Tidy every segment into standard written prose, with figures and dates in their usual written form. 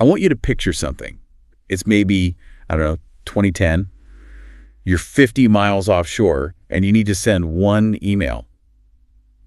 I want you to picture something. It's maybe, I don't know, 2010. You're 50 miles offshore, and you need to send one email.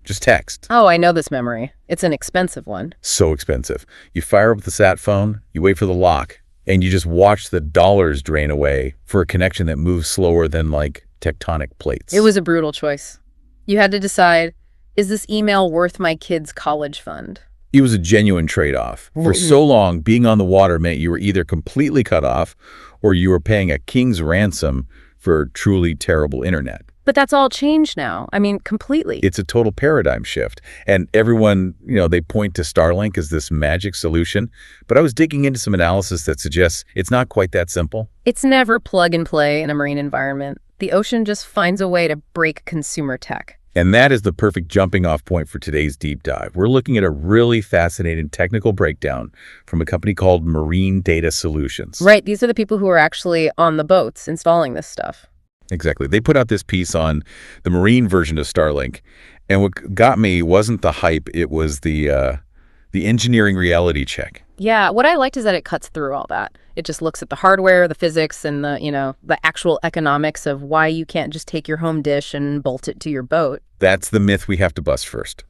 Just text. Oh, I know this memory. It's an expensive one. So expensive. You fire up the sat phone, you wait for the lock, and you just watch the dollars drain away for a connection that moves slower than, like, tectonic plates. It was a brutal choice. You had to decide, is this email worth my kid's college fund? It was a genuine trade-off. For so long, being on the water meant you were either completely cut off or you were paying a king's ransom for truly terrible internet. But that's all changed now. I mean, completely. It's a total paradigm shift. And everyone, they point to Starlink as this magic solution. But I was digging into some analysis that suggests it's not quite that simple. It's never plug and play in a marine environment. The ocean just finds a way to break consumer tech. And that is the perfect jumping off point for today's deep dive. We're looking at a really fascinating technical breakdown from a company called Marine Data Solutions. Right. These are the people who are actually on the boats installing this stuff. Exactly. They put out this piece on the marine version of Starlink. And what got me wasn't the hype. It was the engineering reality check. Yeah. What I liked is that it cuts through all that. It just looks at the hardware, the physics, and the actual economics of why you can't just take your home dish and bolt it to your boat. That's the myth we have to bust first.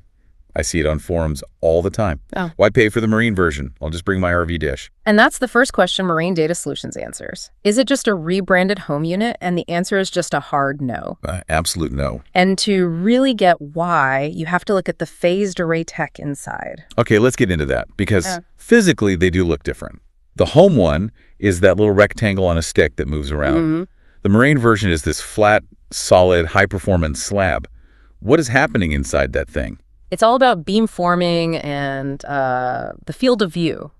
I see it on forums all the time. Oh. Why pay for the marine version? I'll just bring my RV dish. And that's the first question Marine Data Solutions answers. Is it just a rebranded home unit? And the answer is just a hard no. Absolute no. And to really get why, you have to look at the phased array tech inside. Okay, let's get into that because physically they do look different. The home one is that little rectangle on a stick that moves around. Mm-hmm. The marine version is this flat, solid, high-performance slab. What is happening inside that thing? It's all about beam forming and the field of view.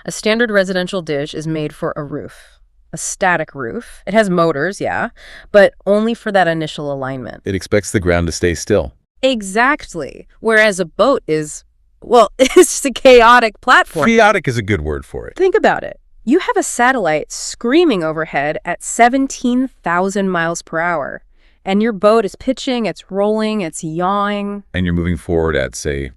A standard residential dish is made for a roof, a static roof. It has motors, yeah, but only for that initial alignment. It expects the ground to stay still. Exactly. Whereas a boat is, well, it's just a chaotic platform. Chaotic is a good word for it. Think about it. You have a satellite screaming overhead at 17,000 miles per hour. And your boat is pitching, it's rolling, it's yawing. And you're moving forward at, say,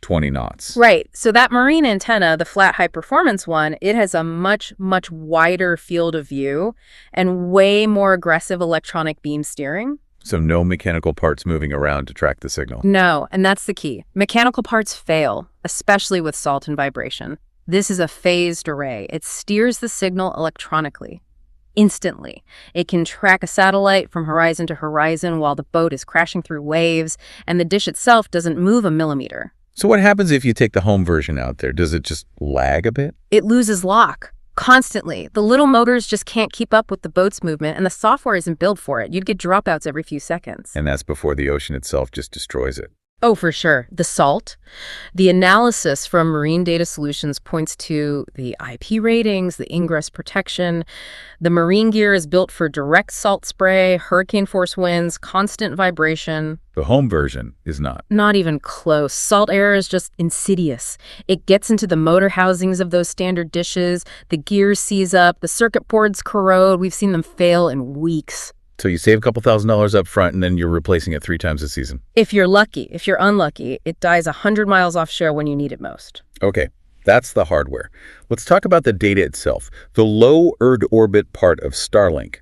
20 knots. Right. So that marine antenna, the flat high-performance one, it has a much, much wider field of view and way more aggressive electronic beam steering. So no mechanical parts moving around to track the signal. No, and that's the key. Mechanical parts fail, especially with salt and vibration. This is a phased array. It steers the signal electronically. Instantly. It can track a satellite from horizon to horizon while the boat is crashing through waves, and the dish itself doesn't move a millimeter. So what happens if you take the home version out there? Does it just lag a bit? It loses lock constantly. The little motors just can't keep up with the boat's movement, and the software isn't built for it. You'd get dropouts every few seconds. And that's before the ocean itself just destroys it. Oh, for sure. The salt. The analysis from Marine Data Solutions points to the IP ratings, the ingress protection. The marine gear is built for direct salt spray, hurricane force winds, constant vibration. The home version is not. Not even close. Salt air is just insidious. It gets into the motor housings of those standard dishes. The gears seize up. The circuit boards corrode. We've seen them fail in weeks. So you save a couple $1,000s up front, and then you're replacing it 3 times a season. If you're lucky. If you're unlucky, it dies 100 miles offshore when you need it most. Okay, that's the hardware. Let's talk about the data itself, the low Earth orbit part of Starlink.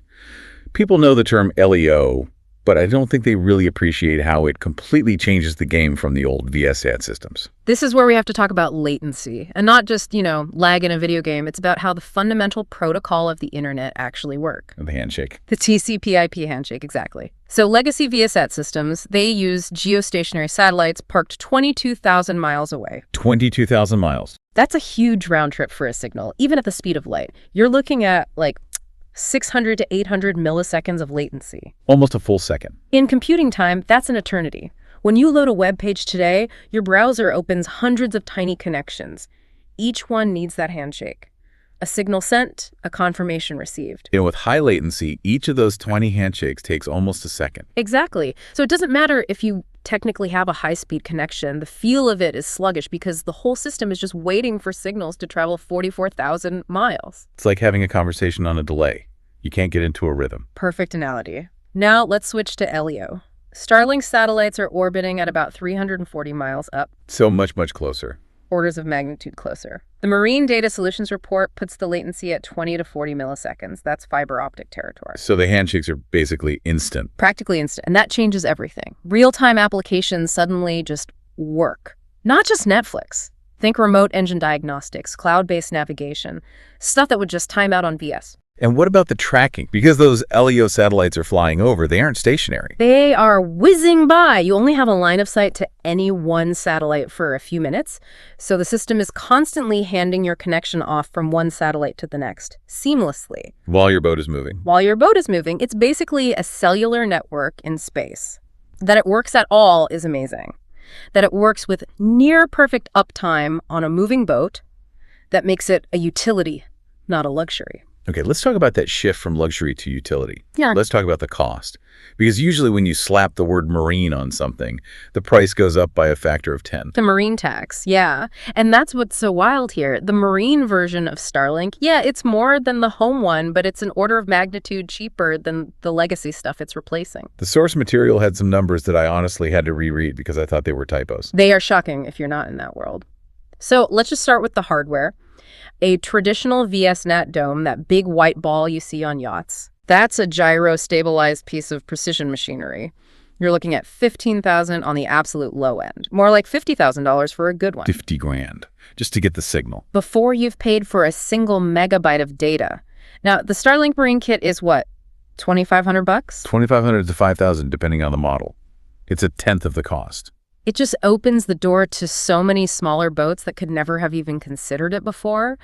People know the term LEO, but I don't think they really appreciate how it completely changes the game from the old VSAT systems. This is where we have to talk about latency, and not just, lag in a video game. It's about how the fundamental protocol of the internet actually work. The handshake. The TCP/IP handshake, exactly. So legacy VSAT systems, they use geostationary satellites parked 22,000 miles away. 22,000 miles. That's a huge round trip for a signal, even at the speed of light. You're looking at, 600 to 800 milliseconds of latency. Almost a full second. In computing time, that's an eternity. When you load a web page today, your browser opens hundreds of tiny connections. Each one needs that handshake. A signal sent, a confirmation received. And with high latency, each of those tiny handshakes takes almost a second. Exactly. So it doesn't matter if you technically have a high-speed connection. The feel of it is sluggish because the whole system is just waiting for signals to travel 44,000 miles. It's like having a conversation on a delay. You can't get into a rhythm. Perfect analogy. Now let's switch to LEO. Starlink satellites are orbiting at about 340 miles up. So much, much closer. orders of magnitude closer. The Marine Data Solutions Report puts the latency at 20 to 40 milliseconds. That's fiber optic territory. So the handshakes are basically instant. Practically instant. And that changes everything. Real-time applications suddenly just work. Not just Netflix. Think remote engine diagnostics, cloud-based navigation, stuff that would just time out on VS. And what about the tracking? Because those LEO satellites are flying over, they aren't stationary. They are whizzing by. You only have a line of sight to any one satellite for a few minutes, so the system is constantly handing your connection off from one satellite to the next, seamlessly. While your boat is moving. While your boat is moving, it's basically a cellular network in space. That it works at all is amazing. That it works with near-perfect uptime on a moving boat, that makes it a utility, not a luxury. Okay, let's talk about that shift from luxury to utility. Yeah. Let's talk about the cost. Because usually when you slap the word marine on something, the price goes up by a factor of 10. The marine tax, yeah. And that's what's so wild here. The marine version of Starlink, yeah, it's more than the home one, but it's an order of magnitude cheaper than the legacy stuff it's replacing. The source material had some numbers that I honestly had to reread because I thought they were typos. They are shocking if you're not in that world. So let's just start with the hardware. A traditional VSAT dome, that big white ball you see on yachts, that's a gyro-stabilized piece of precision machinery. You're looking at $15,000 on the absolute low end. More like $50,000 for a good one. 50 grand, just to get the signal. Before you've paid for a single megabyte of data. Now, the Starlink Marine kit is what, $2,500? $2,500 to $5,000, depending on the model. It's a tenth of the cost. It just opens the door to so many smaller boats that could never have even considered it before.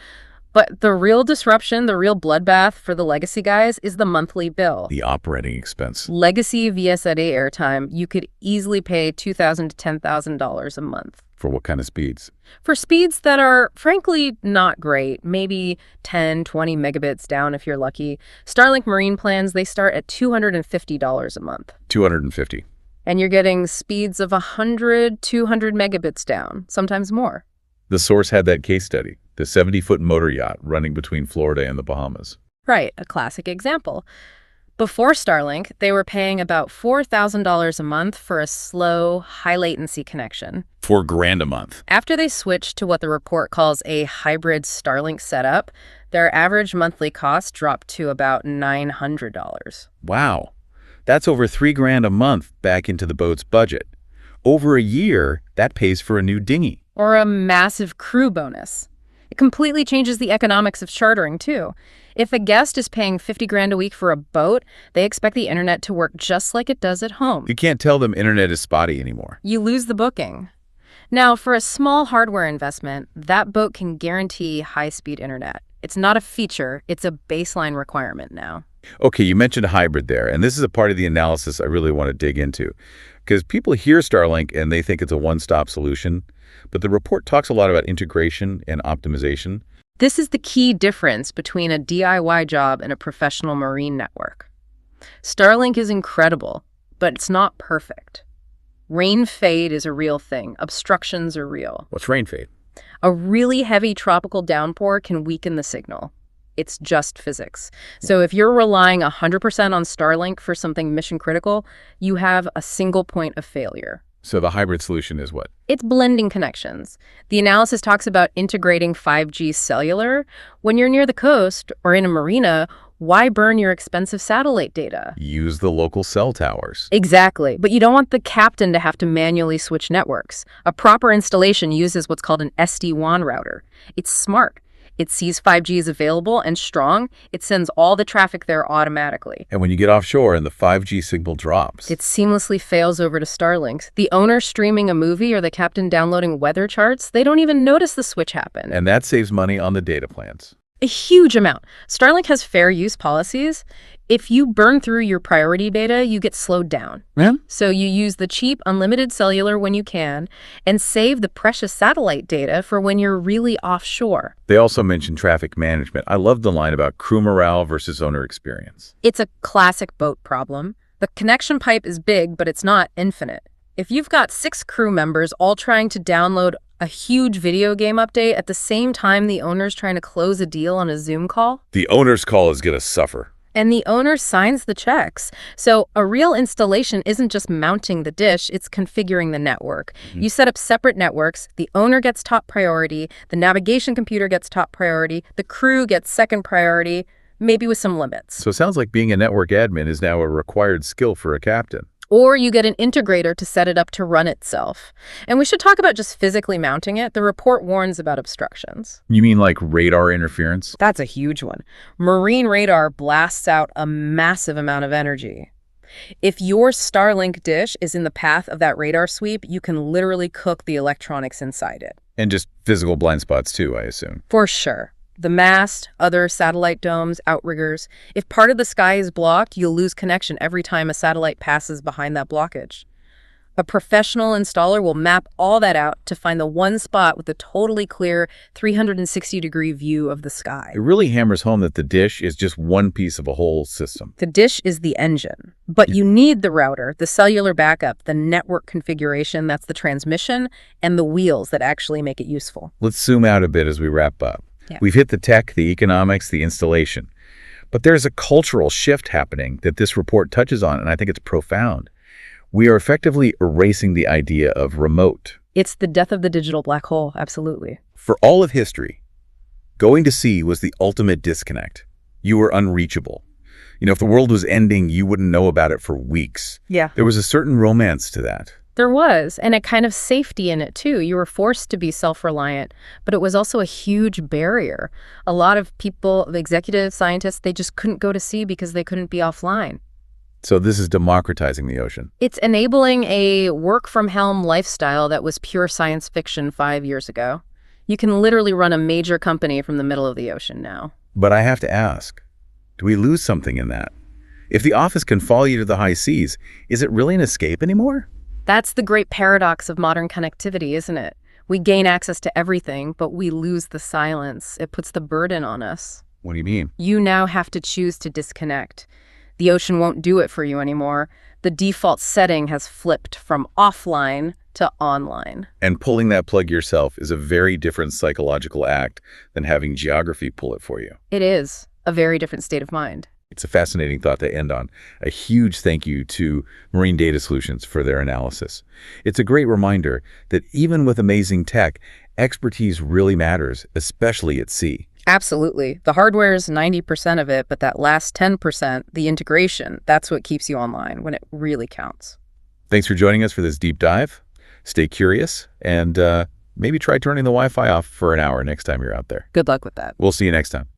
But the real disruption, the real bloodbath for the legacy guys is the monthly bill. The operating expense. Legacy VSAT airtime, you could easily pay $2,000 to $10,000 a month. For what kind of speeds? For speeds that are, frankly, not great, maybe 10, 20 megabits down if you're lucky. Starlink Marine plans, they start at $250 a month. $250. And you're getting speeds of 100, 200 megabits down, sometimes more. The source had that case study, the 70-foot motor yacht running between Florida and the Bahamas. Right, a classic example. Before Starlink, they were paying about $4,000 a month for a slow, high-latency connection. $4,000 a month. After they switched to what the report calls a hybrid Starlink setup, their average monthly cost dropped to about $900. Wow. That's over $3,000 a month back into the boat's budget. Over a year, that pays for a new dinghy. Or a massive crew bonus. It completely changes the economics of chartering, too. If a guest is paying $50,000 a week for a boat, they expect the internet to work just like it does at home. You can't tell them internet is spotty anymore. You lose the booking. Now, for a small hardware investment, that boat can guarantee high-speed internet. It's not a feature, it's a baseline requirement now. Okay, you mentioned hybrid there, and this is a part of the analysis I really want to dig into. Because people hear Starlink and they think it's a one-stop solution, but the report talks a lot about integration and optimization. This is the key difference between a DIY job and a professional marine network. Starlink is incredible, but it's not perfect. Rain fade is a real thing. Obstructions are real. What's rain fade? A really heavy tropical downpour can weaken the signal. It's just physics. So if you're relying 100% on Starlink for something mission critical, you have a single point of failure. So the hybrid solution is what? It's blending connections. The analysis talks about integrating 5G cellular. When you're near the coast or in a marina, why burn your expensive satellite data? Use the local cell towers. Exactly. But you don't want the captain to have to manually switch networks. A proper installation uses what's called an SD-WAN router. It's smart. It sees 5G is available and strong. It sends all the traffic there automatically. And when you get offshore and the 5G signal drops, it seamlessly fails over to Starlink. The owner streaming a movie or the captain downloading weather charts, they don't even notice the switch happen. And that saves money on the data plans. A huge amount. Starlink has fair use policies. If you burn through your priority data, you get slowed down. Yeah? So you use the cheap, unlimited cellular when you can and save the precious satellite data for when you're really offshore. They also mentioned traffic management. I love the line about crew morale versus owner experience. It's a classic boat problem. The connection pipe is big, but it's not infinite. If you've got 6 crew members all trying to download a huge video game update at the same time the owner's trying to close a deal on a Zoom call, The owner's call is going to suffer. And the owner signs the checks. So a real installation isn't just mounting the dish, it's configuring the network. You set up separate networks, the owner gets top priority, the navigation computer gets top priority, the crew gets second priority, maybe with some limits. So it sounds like being a network admin is now a required skill for a captain. Or you get an integrator to set it up to run itself. And we should talk about just physically mounting it. The report warns about obstructions. You mean like radar interference? That's a huge one. Marine radar blasts out a massive amount of energy. If your Starlink dish is in the path of that radar sweep, you can literally cook the electronics inside it. And just physical blind spots too, I assume. For sure. The mast, other satellite domes, outriggers. If part of the sky is blocked, you'll lose connection every time a satellite passes behind that blockage. A professional installer will map all that out to find the one spot with a totally clear 360-degree view of the sky. It really hammers home that the dish is just one piece of a whole system. The dish is the engine, but you need the router, the cellular backup, the network configuration, that's the transmission, and the wheels that actually make it useful. Let's zoom out a bit as we wrap up. Yeah. We've hit the tech, the economics, the installation. But there's a cultural shift happening that this report touches on, and I think it's profound. We are effectively erasing the idea of remote. It's the death of the digital black hole, absolutely. For all of history, going to sea was the ultimate disconnect. You were unreachable. If the world was ending, you wouldn't know about it for weeks. Yeah. There was a certain romance to that. There was, and a kind of safety in it, too. You were forced to be self-reliant, but it was also a huge barrier. A lot of people, executive scientists, they just couldn't go to sea because they couldn't be offline. So this is democratizing the ocean. It's enabling a work-from-helm lifestyle that was pure science fiction 5 years ago. You can literally run a major company from the middle of the ocean now. But I have to ask, do we lose something in that? If the office can follow you to the high seas, is it really an escape anymore? That's the great paradox of modern connectivity, isn't it? We gain access to everything, but we lose the silence. It puts the burden on us. What do you mean? You now have to choose to disconnect. The ocean won't do it for you anymore. The default setting has flipped from offline to online. And pulling that plug yourself is a very different psychological act than having geography pull it for you. It is a very different state of mind. It's a fascinating thought to end on. A huge thank you to Marine Data Solutions for their analysis. It's a great reminder that even with amazing tech, expertise really matters, especially at sea. Absolutely. The hardware is 90% of it, but that last 10%, the integration, that's what keeps you online when it really counts. Thanks for joining us for this deep dive. Stay curious and maybe try turning the Wi-Fi off for an hour next time you're out there. Good luck with that. We'll see you next time.